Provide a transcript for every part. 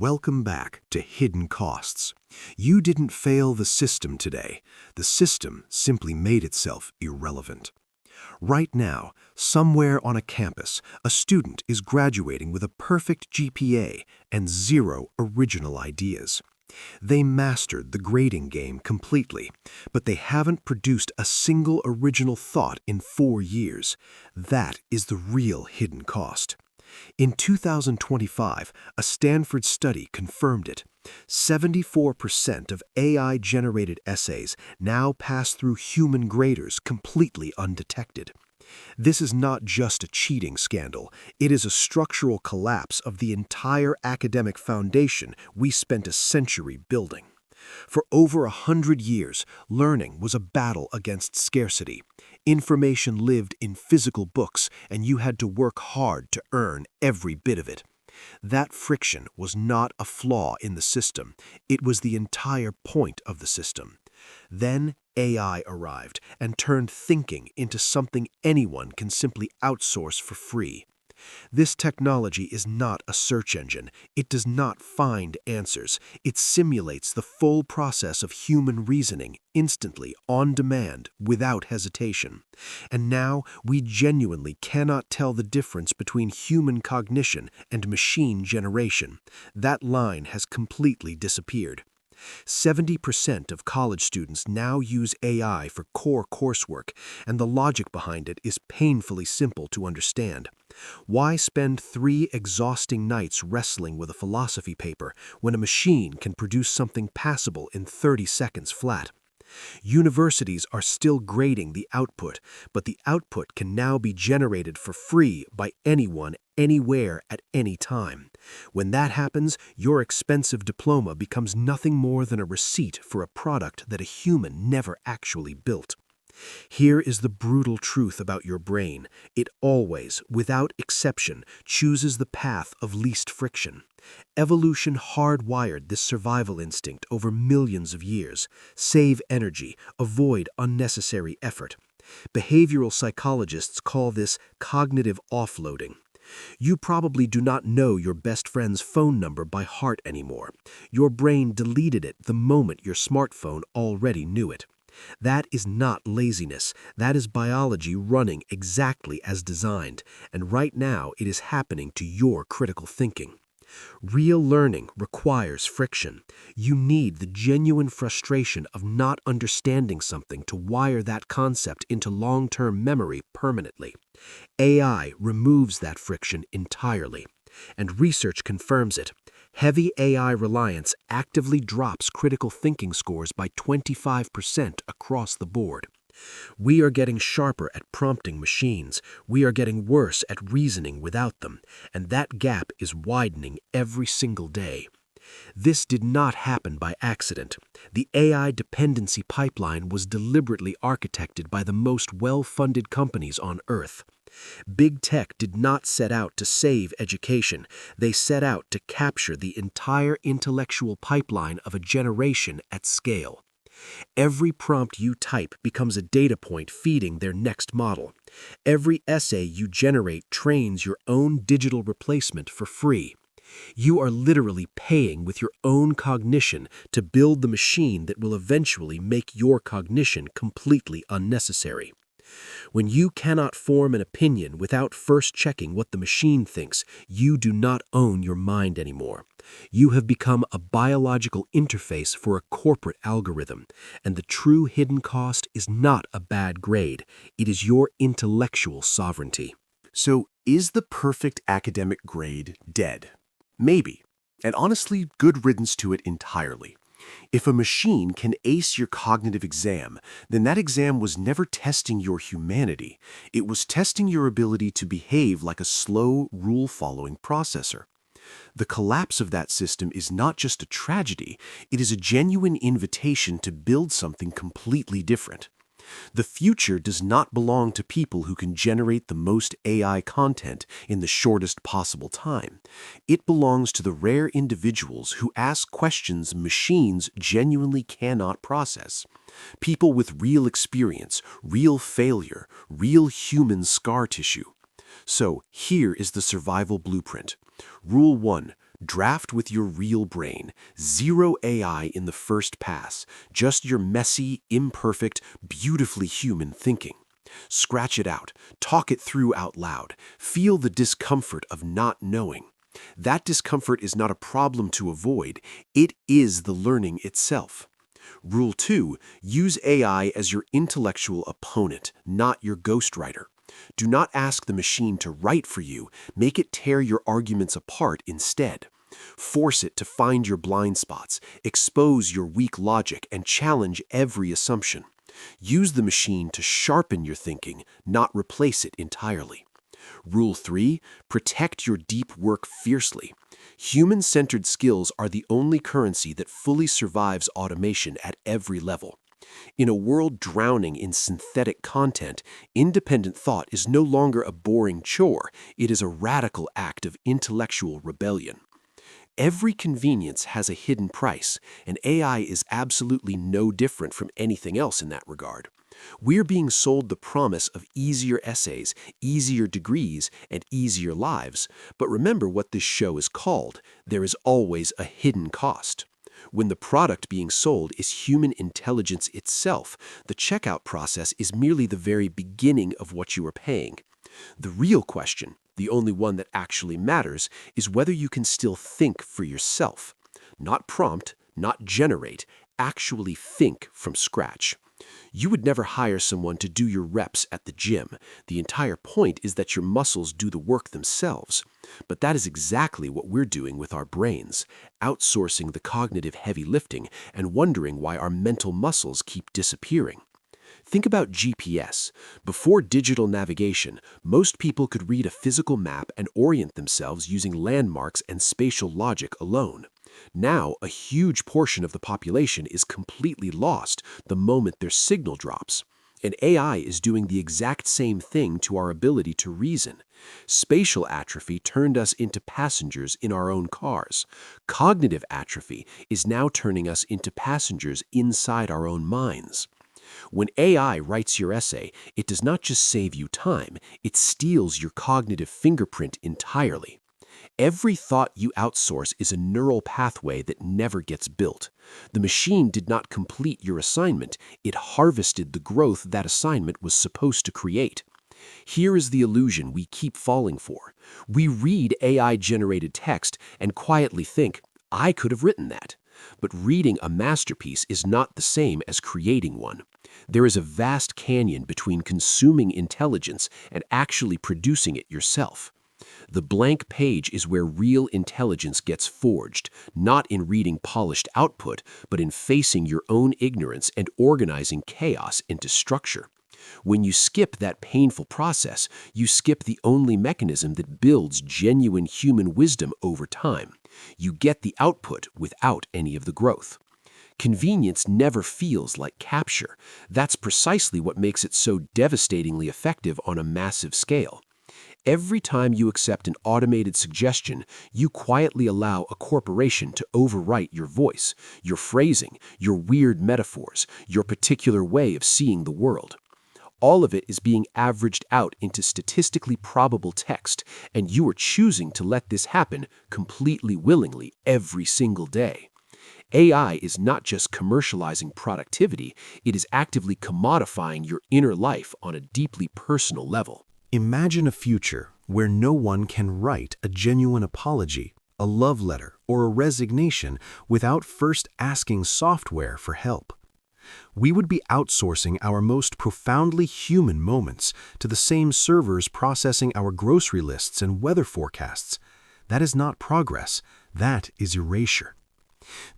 Welcome back to Hidden Costs. You didn't fail the system today. The system simply made itself irrelevant. Right now, somewhere on a campus, a student is graduating with a perfect GPA and zero original ideas. They mastered the grading game completely, but they haven't produced a single original thought in 4 years. That is the real hidden cost. In 2025, a Stanford study confirmed it. 74% of AI-generated essays now pass through human graders completely undetected. This is not just a cheating scandal, it is a structural collapse of the entire academic foundation we spent a century building. For over 100 years, learning was a battle against scarcity. Information lived in physical books, and you had to work hard to earn every bit of it. That friction was not a flaw in the system, it was the entire point of the system. Then AI arrived and turned thinking into something anyone can simply outsource for free. This technology is not a search engine. It does not find answers. It simulates the full process of human reasoning instantly, on demand, without hesitation. And now we genuinely cannot tell the difference between human cognition and machine generation. That line has completely disappeared. 70% of college students now use AI for core coursework, and the logic behind it is painfully simple to understand. Why spend 3 exhausting nights wrestling with a philosophy paper when a machine can produce something passable in 30 seconds flat? Universities are still grading the output, but the output can now be generated for free by anyone, anywhere, at any time. When that happens, your expensive diploma becomes nothing more than a receipt for a product that a human never actually built. Here is the brutal truth about your brain. It always, without exception, chooses the path of least friction. Evolution hardwired this survival instinct over millions of years. Save energy, avoid unnecessary effort. Behavioral psychologists call this cognitive offloading. You probably do not know your best friend's phone number by heart anymore. Your brain deleted it the moment your smartphone already knew it. That is not laziness. That is biology running exactly as designed, and right now it is happening to your critical thinking. Real learning requires friction. You need the genuine frustration of not understanding something to wire that concept into long-term memory permanently. AI removes that friction entirely, and research confirms it. Heavy AI reliance actively drops critical thinking scores by 25% across the board. We are getting sharper at prompting machines. We are getting worse at reasoning without them, and that gap is widening every single day. This did not happen by accident. The AI dependency pipeline was deliberately architected by the most well-funded companies on Earth. Big tech did not set out to save education. They set out to capture the entire intellectual pipeline of a generation at scale. Every prompt you type becomes a data point feeding their next model. Every essay you generate trains your own digital replacement for free. You are literally paying with your own cognition to build the machine that will eventually make your cognition completely unnecessary. When you cannot form an opinion without first checking what the machine thinks, you do not own your mind anymore. You have become a biological interface for a corporate algorithm, and the true hidden cost is not a bad grade. It is your intellectual sovereignty. So, is the perfect academic grade dead? Maybe, and honestly, good riddance to it entirely. If a machine can ace your cognitive exam, then that exam was never testing your humanity. It was testing your ability to behave like a slow, rule-following processor. The collapse of that system is not just a tragedy, it is a genuine invitation to build something completely different. The future does not belong to people who can generate the most AI content in the shortest possible time. It belongs to the rare individuals who ask questions machines genuinely cannot process. People with real experience, real failure, real human scar tissue. So here is the survival blueprint. Rule 1. Draft with your real brain. Zero AI in the first pass. Just your messy, imperfect, beautifully human thinking. Scratch it out. Talk it through out loud. Feel the discomfort of not knowing. That discomfort is not a problem to avoid. It is the learning itself. Rule 2. Use AI as your intellectual opponent, not your ghostwriter. Do not ask the machine to write for you. Make it tear your arguments apart instead. Force it to find your blind spots, expose your weak logic, and challenge every assumption. Use the machine to sharpen your thinking, not replace it entirely. Rule 3. Protect your deep work fiercely. Human-centered skills are the only currency that fully survives automation at every level. In a world drowning in synthetic content, independent thought is no longer a boring chore, it is a radical act of intellectual rebellion. Every convenience has a hidden price, and AI is absolutely no different from anything else in that regard. We're being sold the promise of easier essays, easier degrees, and easier lives, but remember what this show is called. There is always a hidden cost. When the product being sold is human intelligence itself, the checkout process is merely the very beginning of what you are paying. The real question, the only one that actually matters, is whether you can still think for yourself. Not prompt, not generate, actually think from scratch. You would never hire someone to do your reps at the gym. The entire point is that your muscles do the work themselves. But that is exactly what we're doing with our brains, outsourcing the cognitive heavy lifting and wondering why our mental muscles keep disappearing. Think about GPS. Before digital navigation, most people could read a physical map and orient themselves using landmarks and spatial logic alone. Now, a huge portion of the population is completely lost the moment their signal drops. And AI is doing the exact same thing to our ability to reason. Spatial atrophy turned us into passengers in our own cars. Cognitive atrophy is now turning us into passengers inside our own minds. When AI writes your essay, it does not just save you time, it steals your cognitive fingerprint entirely. Every thought you outsource is a neural pathway that never gets built. The machine did not complete your assignment, it harvested the growth that assignment was supposed to create. Here is the illusion we keep falling for. We read AI-generated text and quietly think, I could have written that. But reading a masterpiece is not the same as creating one. There is a vast canyon between consuming intelligence and actually producing it yourself. The blank page is where real intelligence gets forged, not in reading polished output, but in facing your own ignorance and organizing chaos into structure. When you skip that painful process, you skip the only mechanism that builds genuine human wisdom over time. You get the output without any of the growth. Convenience never feels like capture. That's precisely what makes it so devastatingly effective on a massive scale. Every time you accept an automated suggestion, you quietly allow a corporation to overwrite your voice, your phrasing, your weird metaphors, your particular way of seeing the world. All of it is being averaged out into statistically probable text, and you are choosing to let this happen completely willingly every single day. AI is not just commercializing productivity, it is actively commodifying your inner life on a deeply personal level. Imagine a future where no one can write a genuine apology, a love letter, or a resignation without first asking software for help. We would be outsourcing our most profoundly human moments to the same servers processing our grocery lists and weather forecasts. That is not progress, that is erasure.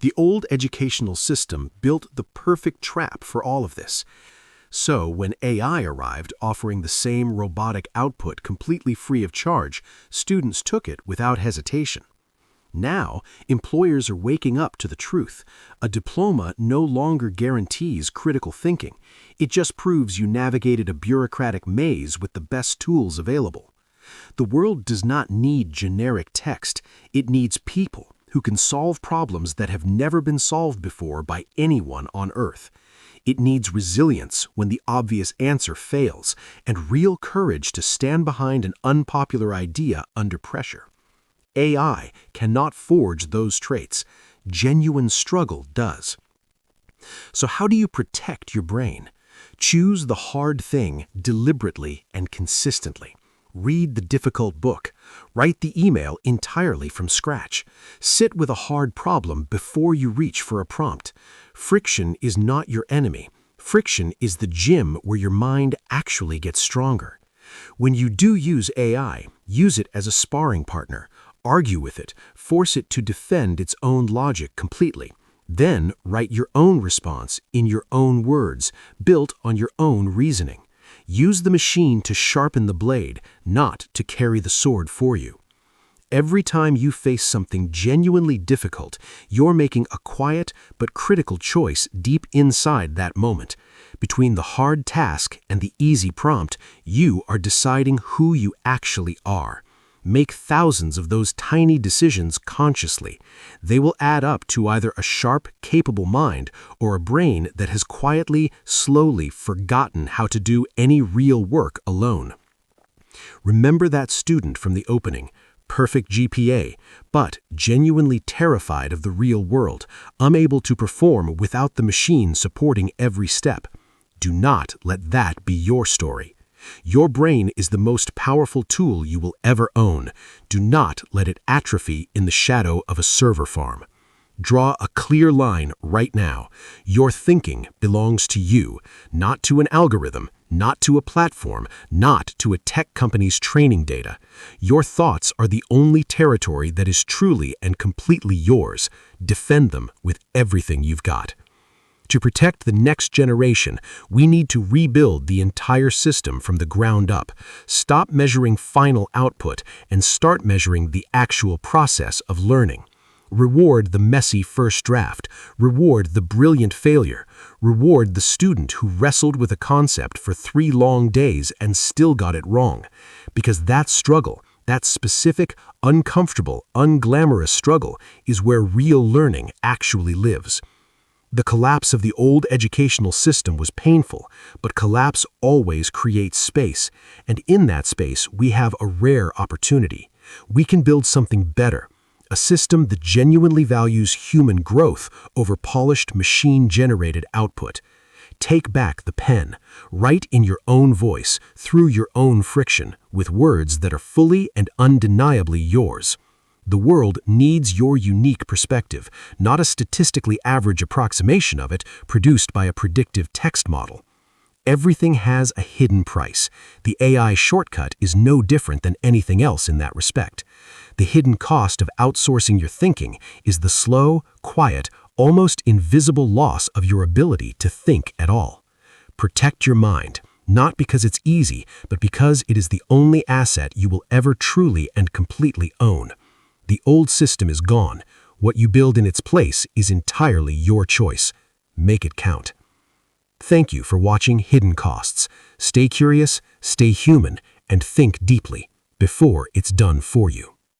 The old educational system built the perfect trap for all of this. So when AI arrived offering the same robotic output completely free of charge, students took it without hesitation. Now, employers are waking up to the truth. A diploma no longer guarantees critical thinking. It just proves you navigated a bureaucratic maze with the best tools available. The world does not need generic text. It needs people who can solve problems that have never been solved before by anyone on Earth. It needs resilience when the obvious answer fails, and real courage to stand behind an unpopular idea under pressure. AI cannot forge those traits. Genuine struggle does. So how do you protect your brain? Choose the hard thing deliberately and consistently. Read the difficult book. Write the email entirely from scratch. Sit with a hard problem before you reach for a prompt. Friction is not your enemy. Friction is the gym where your mind actually gets stronger. When you do use AI, use it as a sparring partner. Argue with it. Force it to defend its own logic completely. Then write your own response in your own words, built on your own reasoning. Use the machine to sharpen the blade, not to carry the sword for you. Every time you face something genuinely difficult, you're making a quiet but critical choice deep inside that moment. Between the hard task and the easy prompt, you are deciding who you actually are. Make thousands of those tiny decisions consciously. They will add up to either a sharp, capable mind or a brain that has quietly, slowly forgotten how to do any real work alone. Remember that student from the opening, perfect GPA, but genuinely terrified of the real world, unable to perform without the machine supporting every step. Do not let that be your story. Your brain is the most powerful tool you will ever own. Do not let it atrophy in the shadow of a server farm. Draw a clear line right now. Your thinking belongs to you, not to an algorithm, not to a platform, not to a tech company's training data. Your thoughts are the only territory that is truly and completely yours. Defend them with everything you've got. To protect the next generation, we need to rebuild the entire system from the ground up. Stop measuring final output and start measuring the actual process of learning. Reward the messy first draft. Reward the brilliant failure. Reward the student who wrestled with a concept for 3 long days and still got it wrong. Because that struggle, that specific, uncomfortable, unglamorous struggle, is where real learning actually lives. The collapse of the old educational system was painful, but collapse always creates space, and in that space we have a rare opportunity. We can build something better, a system that genuinely values human growth over polished machine-generated output. Take back the pen. Write in your own voice, through your own friction, with words that are fully and undeniably yours. The world needs your unique perspective, not a statistically average approximation of it produced by a predictive text model. Everything has a hidden price. The AI shortcut is no different than anything else in that respect. The hidden cost of outsourcing your thinking is the slow, quiet, almost invisible loss of your ability to think at all. Protect your mind, not because it's easy, but because it is the only asset you will ever truly and completely own. The old system is gone. What you build in its place is entirely your choice. Make it count. Thank you for watching Hidden Costs. Stay curious, stay human, and think deeply before it's done for you.